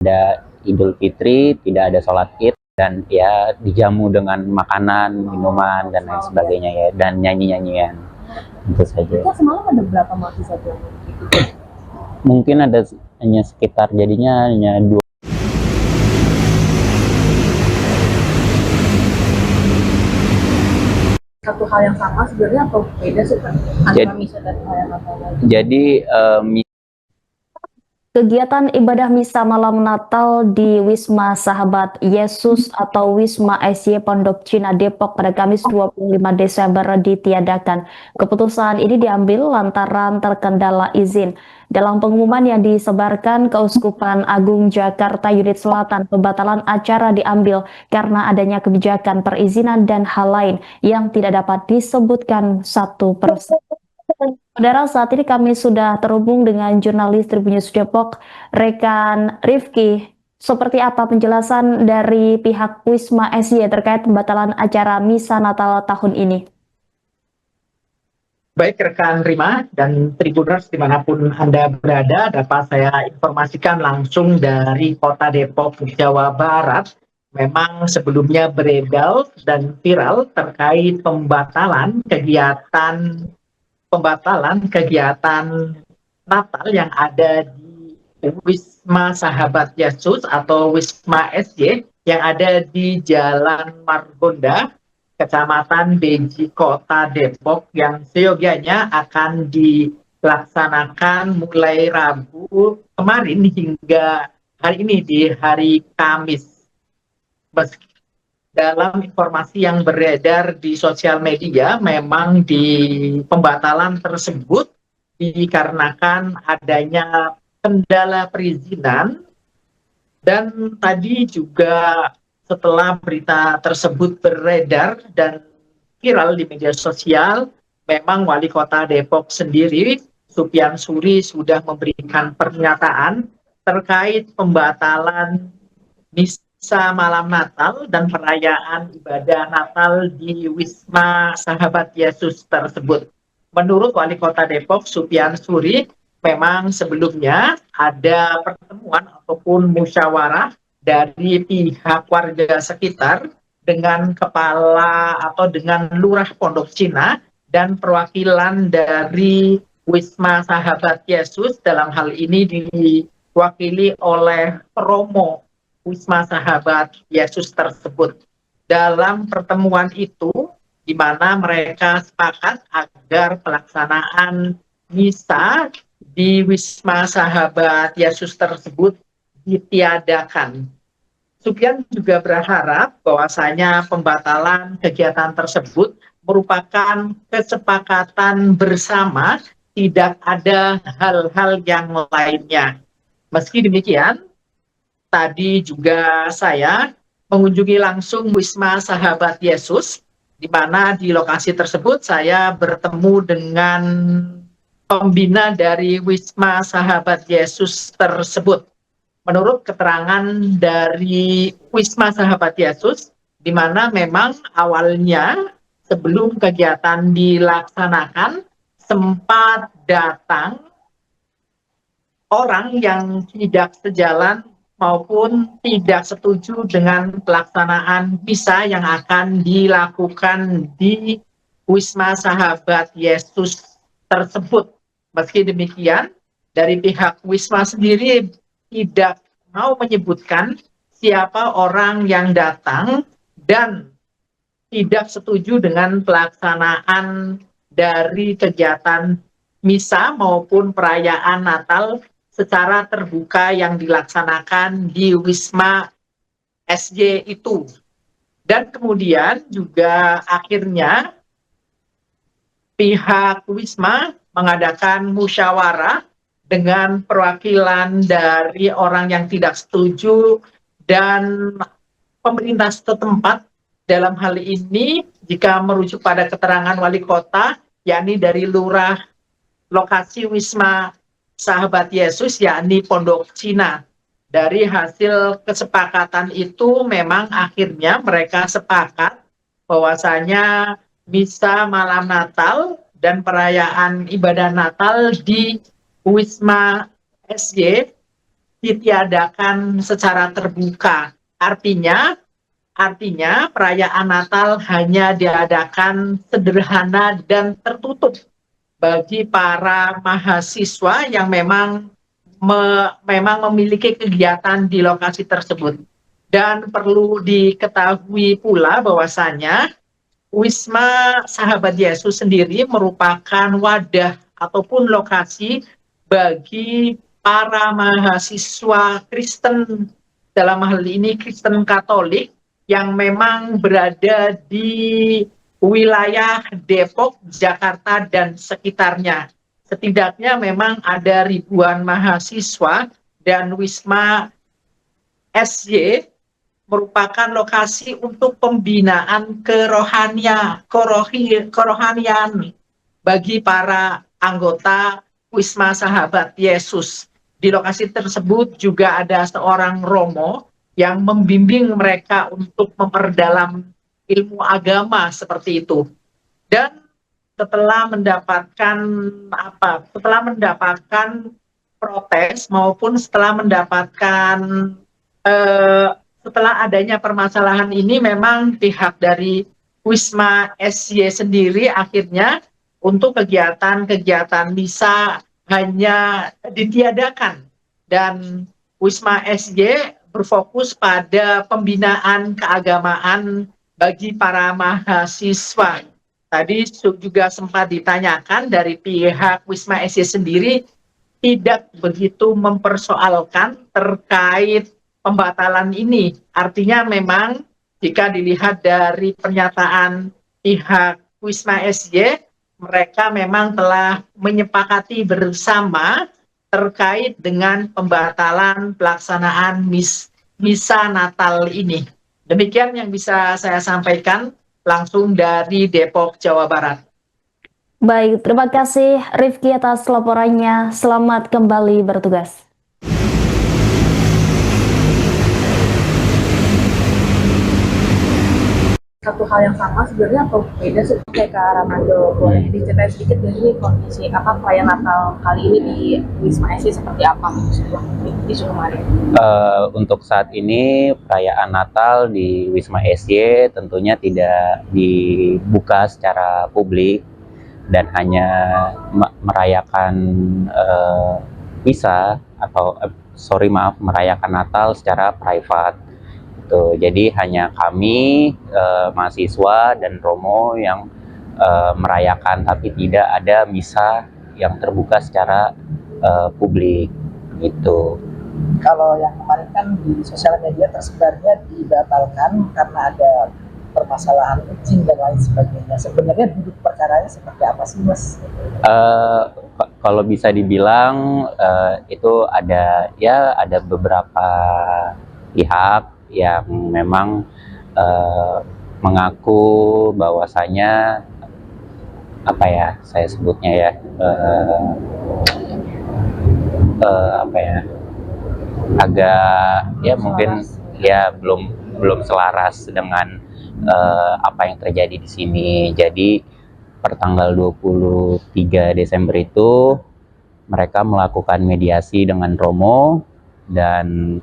ada Idul Fitri, tidak ada sholat Id, dan ya dijamu dengan makanan, minuman, dan lain sebagainya ya, dan nyanyi-nyanyian. Itu saja. Kita semalam ada berapa mahasiswa tuh? Mungkin ada hanya sekitar jadinya hanya 2. Satu hal yang sama sebenarnya atau beda sih Pak? Antara misa dan hal yang apa lagi? Jadi Kegiatan ibadah misa malam Natal di Wisma Sahabat Yesus atau Wisma SY Pondok Cina Depok pada Kamis 25 Desember ditiadakan. Keputusan ini diambil lantaran terkendala izin. Dalam pengumuman yang disebarkan Keuskupan Agung Jakarta Unit Selatan, pembatalan acara diambil karena adanya kebijakan perizinan dan hal lain yang tidak dapat disebutkan satu persatu. Saudara, saat ini kami sudah terhubung dengan jurnalis Tribun News Depok, rekan Rifki. Seperti apa penjelasan dari pihak Wisma SY terkait pembatalan acara Misa Natal tahun ini? Baik rekan Rima dan Tribuners dimanapun Anda berada, dapat saya informasikan langsung dari Kota Depok, Jawa Barat. Memang sebelumnya beredar dan viral terkait pembatalan kegiatan Natal yang ada di Wisma Sahabat Yesus atau Wisma SY yang ada di Jalan Margonda, Kecamatan Beji, Kota Depok, yang seyogianya akan dilaksanakan mulai Rabu kemarin hingga hari ini di hari Kamis. Dalam informasi yang beredar di sosial media, memang di pembatalan tersebut dikarenakan adanya kendala perizinan, dan tadi juga setelah berita tersebut beredar dan viral di media sosial, memang Wali Kota Depok sendiri, Supian Suri, sudah memberikan pernyataan terkait pembatalan misa malam Natal dan perayaan ibadah Natal di Wisma Sahabat Yesus tersebut. Menurut Wali Kota Depok, Supian Suri, memang sebelumnya ada pertemuan ataupun musyawarah dari pihak warga sekitar dengan kepala atau dengan lurah Pondok Cina dan perwakilan dari Wisma Sahabat Yesus, dalam hal ini diwakili oleh Romo Wisma Sahabat Yesus tersebut. Dalam pertemuan itu, di mana mereka sepakat agar pelaksanaan misa di Wisma Sahabat Yesus tersebut ditiadakan. Supian juga berharap bahwasanya pembatalan kegiatan tersebut merupakan kesepakatan bersama, tidak ada hal-hal yang lainnya. Meski demikian, tadi juga saya mengunjungi langsung Wisma Sahabat Yesus, di mana di lokasi tersebut saya bertemu dengan pembina dari Wisma Sahabat Yesus tersebut. Menurut keterangan dari Wisma Sahabat Yesus, di mana memang awalnya sebelum kegiatan dilaksanakan sempat datang orang yang tidak sejalan maupun tidak setuju dengan pelaksanaan misa yang akan dilakukan di Wisma Sahabat Yesus tersebut. Meski demikian, dari pihak Wisma sendiri tidak mau menyebutkan siapa orang yang datang dan tidak setuju dengan pelaksanaan dari kegiatan misa maupun perayaan Natal secara terbuka yang dilaksanakan di Wisma SY itu. Dan kemudian juga akhirnya pihak Wisma mengadakan musyawarah dengan perwakilan dari orang yang tidak setuju dan pemerintah setempat. Dalam hal ini, jika merujuk pada keterangan wali kota, yakni dari lurah lokasi Wisma Sahabat Yesus, yakni Pondok Cina. Dari hasil kesepakatan itu memang akhirnya mereka sepakat bahwasanya misa malam Natal dan perayaan ibadah Natal di Wisma SY ditiadakan secara terbuka. Artinya perayaan Natal hanya diadakan sederhana dan tertutup bagi para mahasiswa yang memang memiliki kegiatan di lokasi tersebut. Dan perlu diketahui pula bahwasanya Wisma Sahabat Yesus sendiri merupakan wadah ataupun lokasi bagi para mahasiswa Kristen, dalam hal ini Kristen Katolik, yang memang berada di wilayah Depok, Jakarta, dan sekitarnya. Setidaknya memang ada ribuan mahasiswa, dan Wisma SY merupakan lokasi untuk pembinaan kerohanian bagi para anggota Wisma Sahabat Yesus. Di lokasi tersebut juga ada seorang romo yang membimbing mereka untuk memperdalam ilmu agama seperti itu. Dan setelah mendapatkan protes maupun setelah adanya permasalahan ini, memang pihak dari Wisma SY sendiri akhirnya untuk kegiatan-kegiatan misa hanya ditiadakan, dan Wisma SY berfokus pada pembinaan keagamaan bagi para mahasiswa. Tadi juga sempat ditanyakan dari pihak Wisma SY sendiri tidak begitu mempersoalkan terkait pembatalan ini. Artinya memang jika dilihat dari pernyataan pihak Wisma SY, mereka memang telah menyepakati bersama terkait dengan pembatalan pelaksanaan misa Natal ini. Demikian yang bisa saya sampaikan langsung dari Depok, Jawa Barat. Baik, terima kasih Rifki atas laporannya. Selamat kembali bertugas. Satu hal yang sama sebenarnya atau beda sih kayak Kak Ramando? Boleh diceritain sedikit dari kondisi perayaan Natal kali ini di Wisma SY seperti apa di Sukamari? Untuk saat ini perayaan Natal di Wisma SY tentunya tidak dibuka secara publik dan hanya merayakan misa atau merayakan Natal secara private. Jadi hanya kami mahasiswa dan romo yang merayakan, tapi tidak ada misa yang terbuka secara publik gitu. Kalau yang kemarin kan di sosial media tersebarnya dibatalkan karena ada permasalahan izin dan lain sebagainya. Sebenarnya duduk perkaranya seperti apa sih, Mas? Kalau bisa dibilang itu ada beberapa pihak yang memang mengaku bahwasanya saya sebutnya agak mungkin belum selaras dengan apa yang terjadi di sini. Jadi pertanggal 23 Desember itu mereka melakukan mediasi dengan Romo, dan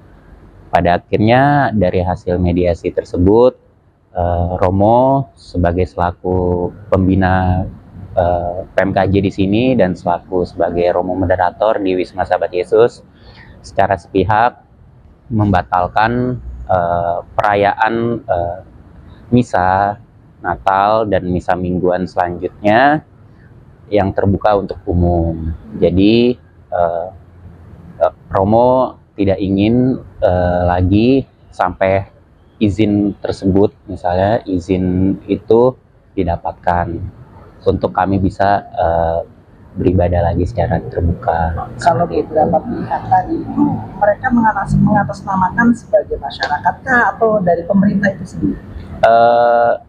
pada akhirnya dari hasil mediasi tersebut Romo sebagai selaku pembina PMKJ di sini dan sebagai Romo moderator di Wisma Sahabat Yesus secara sepihak membatalkan perayaan misa Natal dan misa mingguan selanjutnya yang terbuka untuk umum. Jadi Romo tidak ingin lagi sampai izin tersebut, misalnya izin itu didapatkan untuk kami bisa beribadah lagi secara terbuka. Kalau beberapa pihak tadi itu mereka mengatasnamakan sebagai masyarakat kah atau dari pemerintah itu sendiri?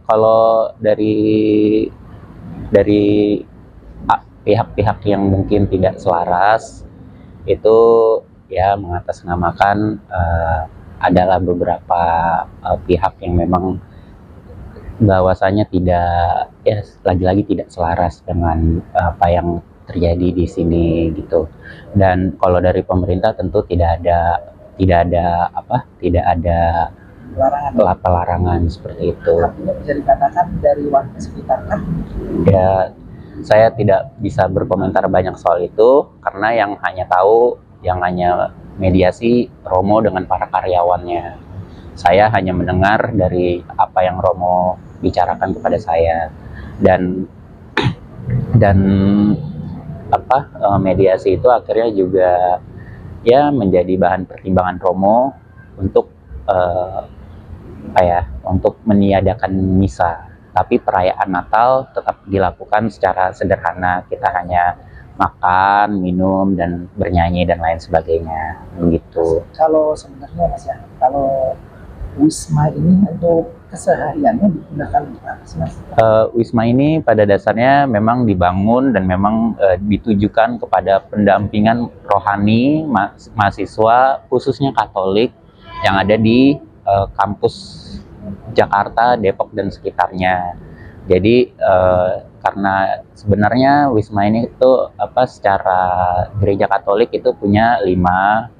Kalau dari pihak-pihak yang mungkin tidak selaras itu mengatasnamakan adalah beberapa pihak yang memang bahwasanya tidak lagi-lagi tidak selaras dengan apa yang terjadi di sini gitu. Dan kalau dari pemerintah tentu tidak ada pelarangan seperti itu. Artinya bisa dikatakan dari warga sekitar kan? Ya, saya tidak bisa berkomentar banyak soal itu karena yang hanya mediasi Romo dengan para karyawannya. Saya hanya mendengar dari apa yang Romo bicarakan kepada saya, dan mediasi itu akhirnya juga ya menjadi bahan pertimbangan Romo untuk untuk meniadakan misa. Tapi perayaan Natal tetap dilakukan secara sederhana. Kita hanya makan, minum, dan bernyanyi dan lain sebagainya, begitu. Kalau sebenarnya Mas ya, kalau Wisma ini untuk kesehariannya digunakan untuk apa sih Mas? Wisma ini pada dasarnya memang dibangun dan memang ditujukan kepada pendampingan rohani mahasiswa khususnya Katolik yang ada di kampus Jakarta, Depok dan sekitarnya. Jadi karena sebenarnya Wisma ini itu secara gereja Katolik itu punya 5,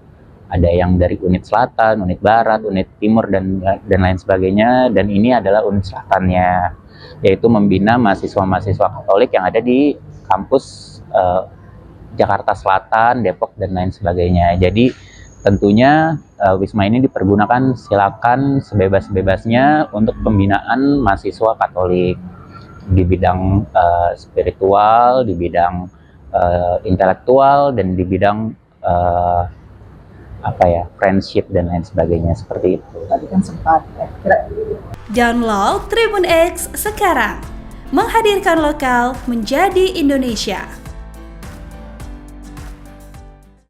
ada yang dari unit selatan, unit barat, unit timur dan lain sebagainya, dan ini adalah unit selatannya, yaitu membina mahasiswa-mahasiswa Katolik yang ada di kampus Jakarta Selatan, Depok dan lain sebagainya. Jadi tentunya Wisma ini dipergunakan silakan sebebas-bebasnya untuk pembinaan mahasiswa Katolik di bidang spiritual, di bidang intelektual, dan di bidang friendship dan lain sebagainya, seperti itu. Tadi kan sempat Download Tribun X sekarang, menghadirkan lokal menjadi Indonesia.